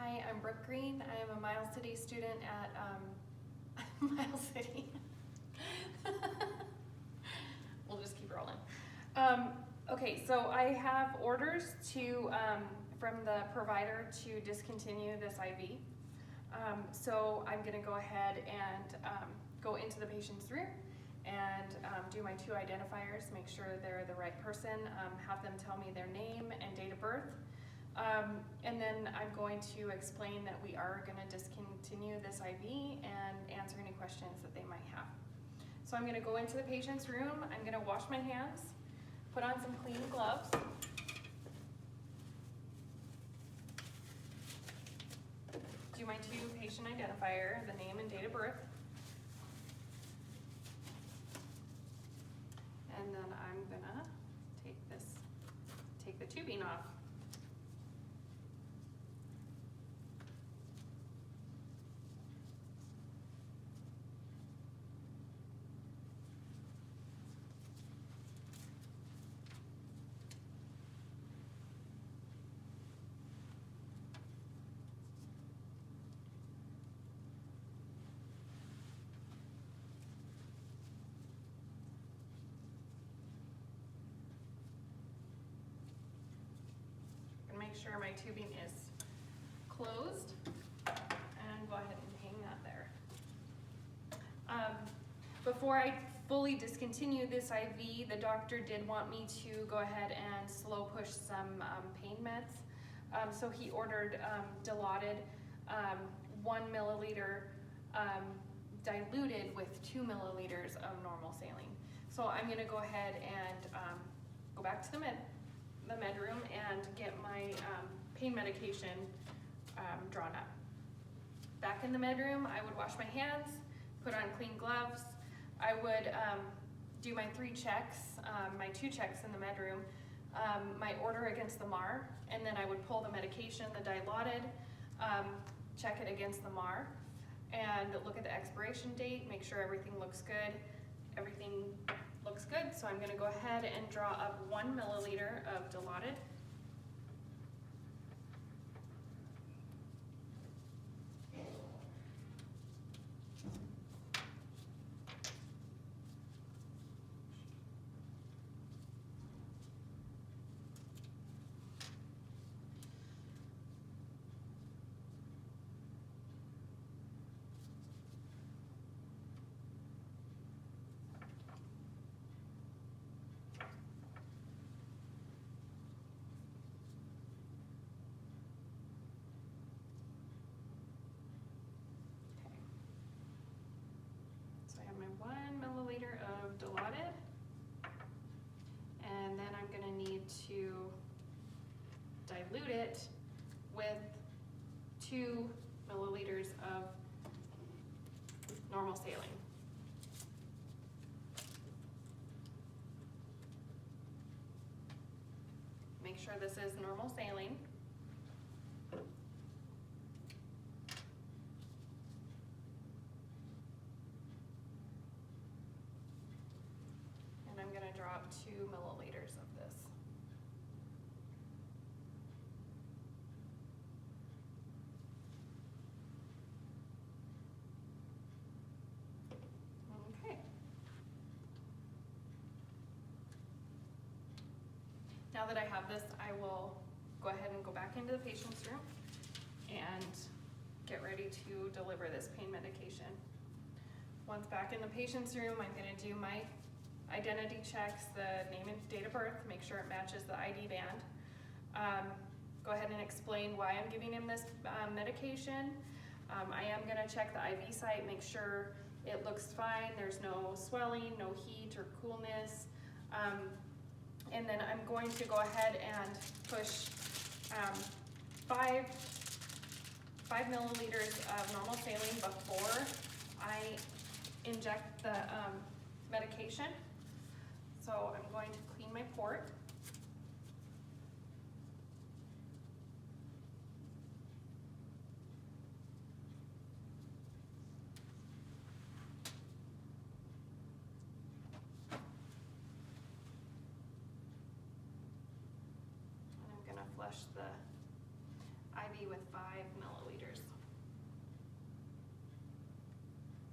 Hi, I'm Brooke Green. I am a Miles City student at Miles City. We'll just keep rolling. Okay, so I have orders to from the provider to discontinue this IV. So I'm going to go ahead and go into the patient's room and do my 2 identifiers, make sure they're the right person, have them tell me their name and date of birth. And then I'm going to explain that we are going to discontinue this IV and answer any questions that they might have. So I'm going to go into the patient's room, I'm going to wash my hands, put on some clean gloves. Do my 2 patient identifier, the name and date of birth. And then I'm gonna take the tubing off. Make sure my tubing is closed and go ahead and hang that there. Before I fully discontinue this IV, the doctor did want me to go ahead and slow push some pain meds. So he ordered Dilaudid 1 milliliter diluted with 2 milliliters of normal saline. So I'm going to go ahead and go back to the med room and get my pain medication drawn up. Back in the med room, I would wash my hands, put on clean gloves. I would do my 3 checks, my 2 checks in the med room, my order against the MAR, and then I would pull the medication, the Dilaudid, check it against the MAR, and look at the expiration date, make sure everything looks good. Everything looks good, so I'm going to go ahead and draw up 1 milliliter of Dilaudid. So I have my 1 milliliter of Dilaudid, and then I'm going to need to dilute it with 2 milliliters of normal saline. Make sure this is normal saline. And I'm going to drop 2 milliliters of this. Okay. Now that I have this, I will go ahead and go back into the patient's room and get ready to deliver this pain medication. Once back in the patient's room, I'm going to do my identity checks, the name and date of birth, make sure it matches the ID band. Go ahead and explain why I'm giving him this medication. I am going to check the IV site, make sure it looks fine, there's no swelling, no heat or coolness. And then I'm going to go ahead and push 5 milliliters of normal saline before I inject the medication. So I'm going to clean my port. And I'm going to flush the IV IV with 5 milliliters.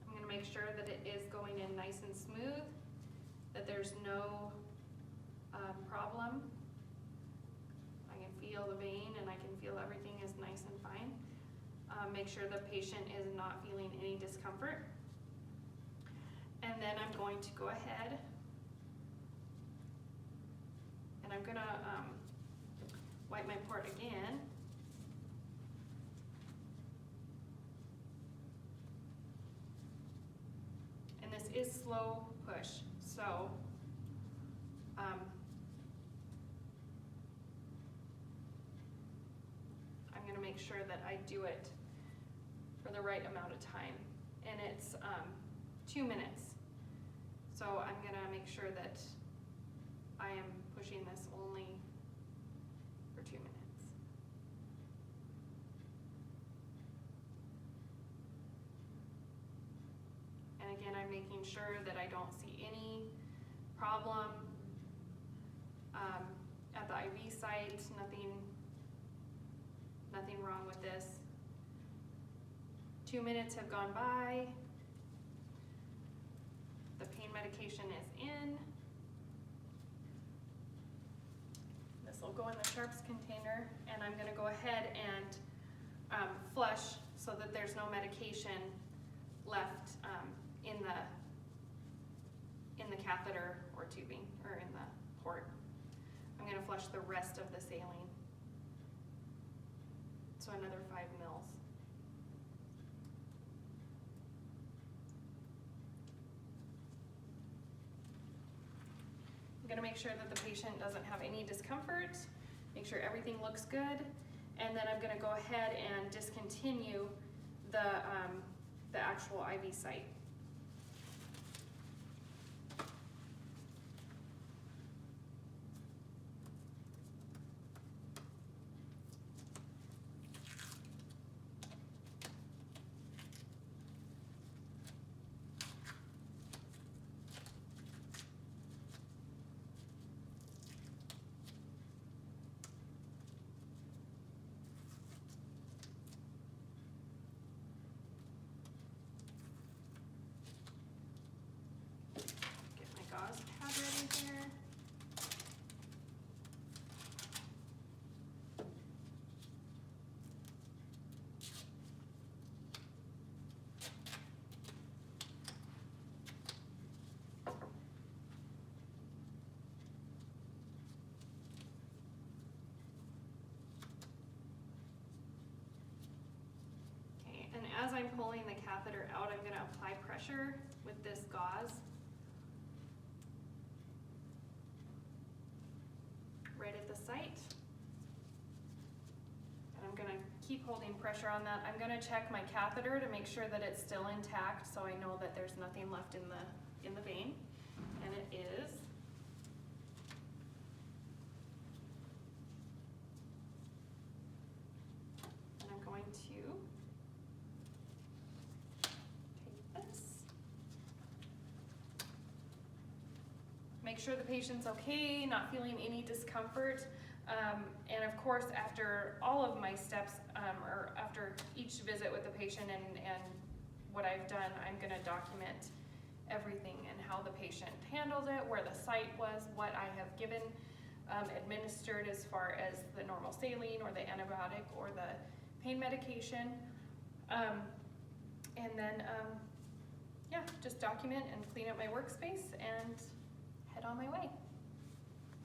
I'm gonna make sure that it is going in nice and smooth, that there's no problem. I can feel the vein and I can feel everything is nice and fine. Make sure the patient is not feeling any discomfort. And then I'm going to go ahead and I'm gonna wipe my port again. And this is slow push, so I'm gonna make sure that I do it for the right amount of time. And it's 2 minutes. So I'm gonna make sure that I am pushing this only for 2 minutes. And again, I'm making sure that I don't see any problem at the IV site, nothing wrong with this. 2 minutes have gone by. The pain medication is in. This will go in the sharps container, and I'm gonna go ahead and flush so that there's no medication left in the catheter or tubing, or in the port. I'm gonna flush the rest of the saline. So another 5 mils. I'm gonna make sure that the patient doesn't have any discomfort, make sure everything looks good, and then I'm gonna go ahead and discontinue the actual IV site. Gauze pad ready here. Okay, and as I'm pulling the catheter out, I'm going to apply pressure with this gauze. Right at the site. And I'm gonna keep holding pressure on that. I'm gonna check my catheter to make sure that it's still intact, so I know that there's nothing left in the vein, and it is. And I'm going to take this. Make sure the patient's okay, not feeling any discomfort. And of course, after all of my steps, or after each visit with the patient and what I've done, I'm gonna document everything and how the patient handled it, where the site was, what I have given, administered as far as the normal saline or the antibiotic or the pain medication. And then, yeah, just document and clean up my workspace and head on my way.